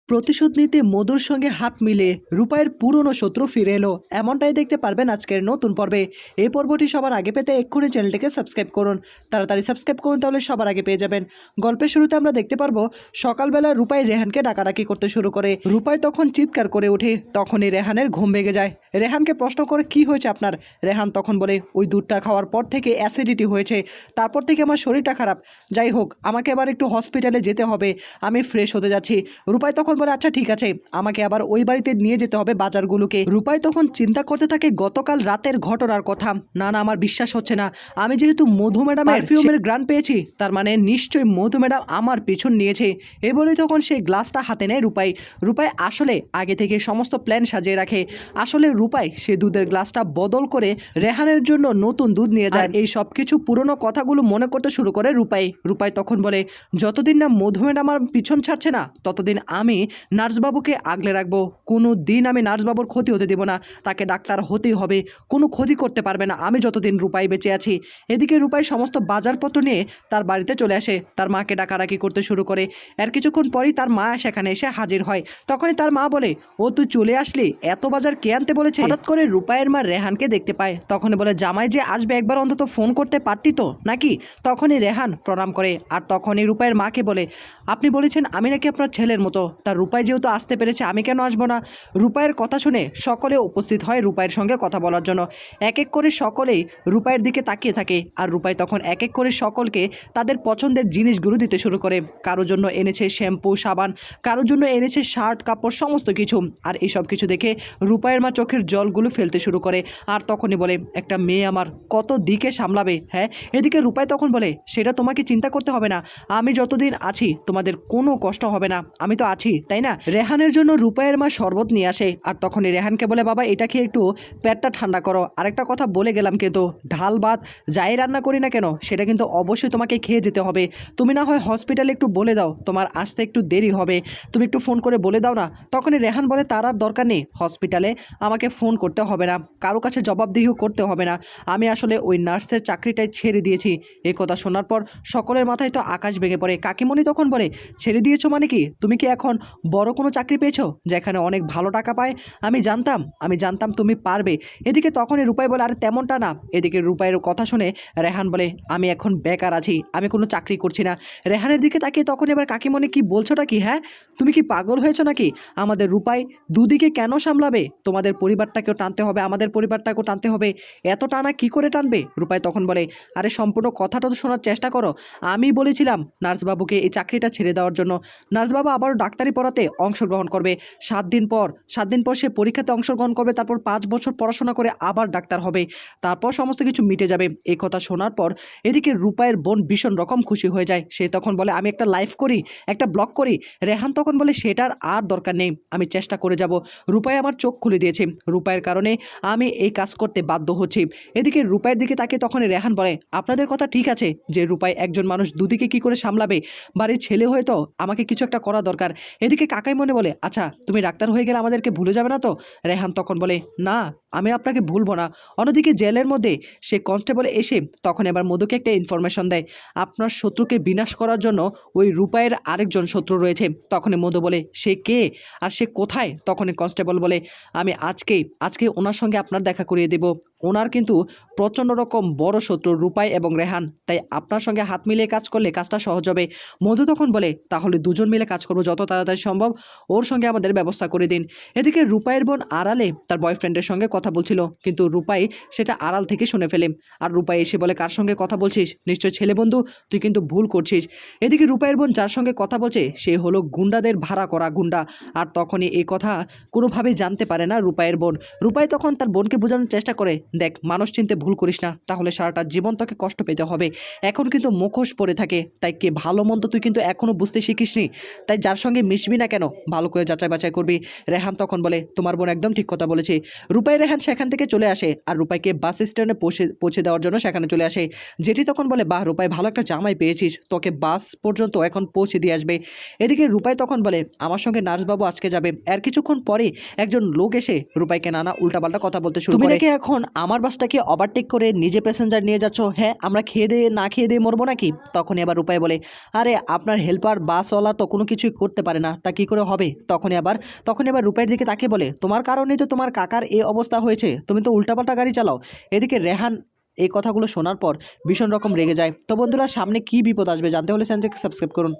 প্রতিশোধ নিতে মধুর সঙ্গে হাত মিলে রূপায়ের পুরনো শত্রু ফিরে এলো, এমনটাই দেখতে পারবেন আজকের নতুন পর্বে। এই পর্বটি সবার আগে পেতে এক্ষুনি চ্যানেলটিকে সাবস্ক্রাইব করুন, তাড়াতাড়ি সাবস্ক্রাইব করুন, তাহলে সবার আগে পেয়ে যাবেন। গল্পের শুরুতে আমরা দেখতে পারবো সকালবেলা রূপাই রেহানকে ডাকাডাকি করতে শুরু করে। রূপাই তখন চিৎকার করে ওঠে, তখনই রেহানের ঘুম ভেঙে যায়। রেহানকে প্রশ্ন করে কি হয়েছে আপনার। রেহান তখন বলে ওই দুধটা খাওয়ার পর থেকে অ্যাসিডিটি হয়েছে, তারপর থেকে আমার শরীরটা খারাপ। যাই হোক, আমাকে আবার একটু হসপিটালে যেতে হবে, আমি ফ্রেশ হতে যাচ্ছি। রূপাই তখন বলে আচ্ছা ঠিক আছে, আমাকে আবার ওই বাড়িতে নিয়ে যেতে হবে বাজারগুলোকে। রূপাই তখন চিন্তা করতে থাকে গতকাল রাতের ঘটনার কথা। না না, আমার বিশ্বাস হচ্ছে না। আমি যেহেতু মধু ম্যাডামের পারফিউমের গ্রান পেয়েছি, তার মানে নিশ্চয়ই মধু ম্যাডাম আমার পিছন নিয়েছে। এ বলেই তখন সেই গ্লাসটা হাতে নেয় রূপাই। রূপাই আসলে আগে থেকে সমস্ত প্ল্যান সাজিয়ে রাখে। আসলে রূপাই সে দুধের গ্লাসটা বদল করে রেহানের জন্য নতুন দুধ নিয়ে যায়। এই সব কিছু পুরনো কথাগুলো মনে করতে শুরু করে রূপাই। রূপাই তখন বলে যতদিন না মধু ম্যাডাম আমার পিছন ছাড়ছে না, ততদিন আমি নার্সবাবুকে আগলে রাখবো। কোনো দিন আমি নার্সবাবুর ক্ষতি হতে দেব না। তাকে ডাক্তার হতেই হবে, কোনো ক্ষতি করতে পারবে না আমি যতদিন রূপাই বেঁচে আছি। এদিকে রূপাই সমস্ত বাজারপত্র নিয়ে তার বাড়িতে চলে আসে, তার মাকে ডাকাডাকি করতে শুরু করে। এর কিছুক্ষণ পরেই তার মা সেখানে এসে হাজির হয়। তখনই তার মা বলে ও তুই চলে আসলি, এত বাজার কে আনতে বলেছে। হঠাৎ করে রূপাইয়ের মা রেহানকে দেখতে পায়, তখনই বলে জামাই যে আসবে একবার অন্তত ফোন করতে পারতি তো নাকি। তখনই রেহান প্রণাম করে, আর তখনই রূপাইয়ের মাকে বলে আপনি বলেছেন আমি নাকি আপনার ছেলের মতো, তার রূপাই যেহেতু আসতে পেরেছে আমি কেন আসবো না। রূপাইয়ের কথা শুনে সকলে উপস্থিত হয় রূপাইয়ের সঙ্গে কথা বলার জন্য। এক এক করে সকলেই রূপাইয়ের দিকে তাকিয়ে থাকে, আর রূপাই তখন এক এক করে সকলকে তাদের পছন্দের জিনিসগুলো দিতে শুরু করে। কারোর জন্য এনেছে শ্যাম্পু সাবান, কারোর জন্য এনেছে শার্ট কাপড় সমস্ত কিছু। আর এই সব কিছু দেখে রূপাইয়ের মা চোখের জলগুলো ফেলতে শুরু করে, আর তখনই বলে একটা মেয়ে আমার কত দিকে সামলাবে। হ্যাঁ, এদিকে রূপাই তখন বলে সেটা তোমাকে চিন্তা করতে হবে না, আমি যতদিন আছি তোমাদের কোনো কষ্ট হবে না, আমি তো আছি তাই না। রেহানের জন্য রূপাইয়ের মা শরবত নিয়ে আসে, আর তখনই রেহানকে বলে বাবা এটা খেয়ে একটু পেটটা ঠান্ডা করো। আরেকটা কথা বলে গেলাম, কিন্তু ঢাল ভাত যাই রান্না করি না কেন সেটা কিন্তু অবশ্যই তোমাকে খেয়ে যেতে হবে। তুমি না হয় হসপিটালে একটু বলে দাও তোমার আসতে একটু দেরি হবে, তুমি একটু ফোন করে বলে দাও না। তখনই রেহান বলে তার আর দরকার নেই, হসপিটালে আমাকে ফোন করতে হবে না, কারো কাছে জবাবদিহিও করতে হবে না, আমি আসলে ওই নার্সের চাকরিটাই ছেড়ে দিয়েছি। এই কথা শোনার পর সকলের মাথায় তো আকাশ ভেঙে পড়ে। কাকিমণি তখন বলে ছেড়ে দিয়েছো মানে কি, তুমি কি এখন বড় কোনো চাকরি পেয়েছো যেখানে অনেক ভালো টাকা পায়। আমি জানতাম তুমি পারবে। এদিকে তখনই রূপাই বলে আরে তেমনটা না। এদিকে রূপাইয়ের কথা শুনে রেহান বলে আমি এখন বেকার আছি, আমি কোনো চাকরি করছি না। রেহানের দিকে তাকিয়ে তখন এবার কাকিমণি কি বলছোটা কি, হ্যাঁ তুমি কি পাগল হয়েছো নাকি। আমাদের রূপাই দুদিকে কেন সামলাবে, তোমাদের পরিবারটাকেও টানতে হবে আমাদের পরিবারটাকেও টানতে হবে, এত টানা কি করে টানবে। রূপাই তখন বলে আরে সম্পূর্ণ কথাটা তো শোনার চেষ্টা করো। আমি বলেছিলাম নার্সবাবুকে এই চাকরিটা ছেড়ে দেওয়ার জন্য, নার্সবাবু আবারও ডাক্তারি পড়াতে অংশগ্রহণ করবে। 7 দিন পর সে পরীক্ষাতে অংশগ্রহণ করবে, তারপর 5 বছর পড়াশোনা করে আবার ডাক্তার হবে, তারপর সমস্ত কিছু মিটে যাবে। এই কথা শোনার পর এদিকে রূপাইয়ের বোন ভীষণ রকম খুশি হয়ে যায়। সে তখন বলে আমি একটা লাইভ করি, একটা ব্লগ করি। রেহান তখন বলে সেটার আর দরকার নেই, আমি চেষ্টা করে যাব। রূপাই আমার চোখ খুলে দিয়েছে, রূপাইয়ের কারণে আমি এই কাজ করতে বাধ্য হচ্ছি। এদিকে রূপাইয়ের দিকে তাকে তখন রেহান বলে আপনাদের কথা ঠিক আছে যে রূপাই একজন মানুষ দুদিকে কি করে সামলাবে, বাড়ির ছেলে হয়ে তো আমাকে কিছু একটা করা দরকার। এদিকে কাকাই মনে বলে আচ্ছা তুমি ডাক্তার হয়ে গেলে আমাদেরকে ভুলে যাবে না তো। রেহান তখন বলে না, আমি আপনাকে ভুলবো না। অন্যদিকে জেলের মধ্যে সে কনস্টেবল এসে তখন এবার মধুকে একটা ইনফরমেশন দেয়, আপনার শত্রুকে বিনাশ করার জন্য ওই রূপাইয়ের আরেকজন শত্রু রয়েছে। তখনই মধু বলে সে কে আর সে কোথায়। তখনই কনস্টেবল বলে আমি আজকে ওনার সঙ্গে আপনার দেখা করিয়ে দেব। ওনার কিন্তু প্রচণ্ড রকম বড় শত্রু রূপাই এবং রেহান, তাই আপনার সঙ্গে হাত মিলিয়ে কাজ করলে কাজটা সহজ হবে। মধু তখন বলে তাহলে দুজন মিলে কাজ করবো যত তাড়াতাড়ি সম্ভব, ওর সঙ্গে আমাদের ব্যবস্থা করে দিন। এদিকে রূপাইয়ের বোন আড়ালে তার বয়ফ্রেন্ডের সঙ্গে কথা বলছিল, কিন্তু রূপাই সেটা আড়াল থেকে শুনে ফেলে। আর রূপাই এসে বলে কার সঙ্গে কথা বলছিস, নিশ্চয় ছেলে বন্ধু, তুই কিন্তু ভুল করছিস। এদিকে রূপাইয়ের বোন যার সঙ্গে কথা বলছে সে হলো গুন্ডাদের ভাড়া করা গুন্ডা। আর তখনই এই কথা কোনোভাবেই জানতে পারে না রূপাইয়ের বোন। রূপাই তখন তার বোনকে বোঝানোর চেষ্টা করে দেখ মানুষ চিনতে ভুল করিস না, তাহলে সারাটা জীবন তোকে কষ্ট পেতে হবে। এখন কিন্তু মুখোশ পরে থাকে, তাই কে ভালো মন্দ তুই কিন্তু এখনও বুঝতে শিখিসনি, তাই যার সঙ্গে মিশবি না কেন ভালো করে যাচাই বাছাই করবি। রেহান তখন বলে তোমার বোন একদম ঠিক কথা বলেছে। রূপাই রেহান সেখান থেকে চলে আসে, আর রূপাইকে বাস স্ট্যান্ডে পৌঁছে দেওয়ার জন্য সেখানে চলে আসে। যেটি তখন বলে বাহ রূপাই ভালো একটা জামাই পেয়েছিস, তোকে বাস পর্যন্ত এখন পৌঁছে দিয়ে আসবে। এদিকে রূপাই তখন বলে আমার সঙ্গে নার্সবাবু আজকে যাবে। এর কিছুক্ষণ পরে একজন লোক এসে রূপাইকে নানা উল্টাপাল্টা কথা বলতে শুরু করে। তুমি নাকি এখন আমার বাসটাকে ওভারটেক করে নিজে প্যাসেঞ্জার নিয়ে যাচ্ছ? হ্যাঁ, আমরা খেয়ে দিয়ে না খেয়ে দিয়ে মরবো নাকি? তখনই আবার রূপাই বলে, আরে আপনার হেল্পার বাসওয়ালা তো কোনো কিছুই করতে পারে না, তা কী করে হবে? তখনই আবার রূপাইয়ের দিকে তাকিয়ে বলে, তোমার কারণেই তো তোমার কাকার এই অবস্থা হয়েছে, তুমি তো উল্টাপাল্টা গাড়ি চালাও। এদিকে রেহান এই কথাগুলো শোনার পর ভীষণ রকম রেগে যায়। তো বন্ধুরা, সামনে কী বিপদ আসবে জানতে হলে চ্যানেলটিকে সাবস্ক্রাইব করুন।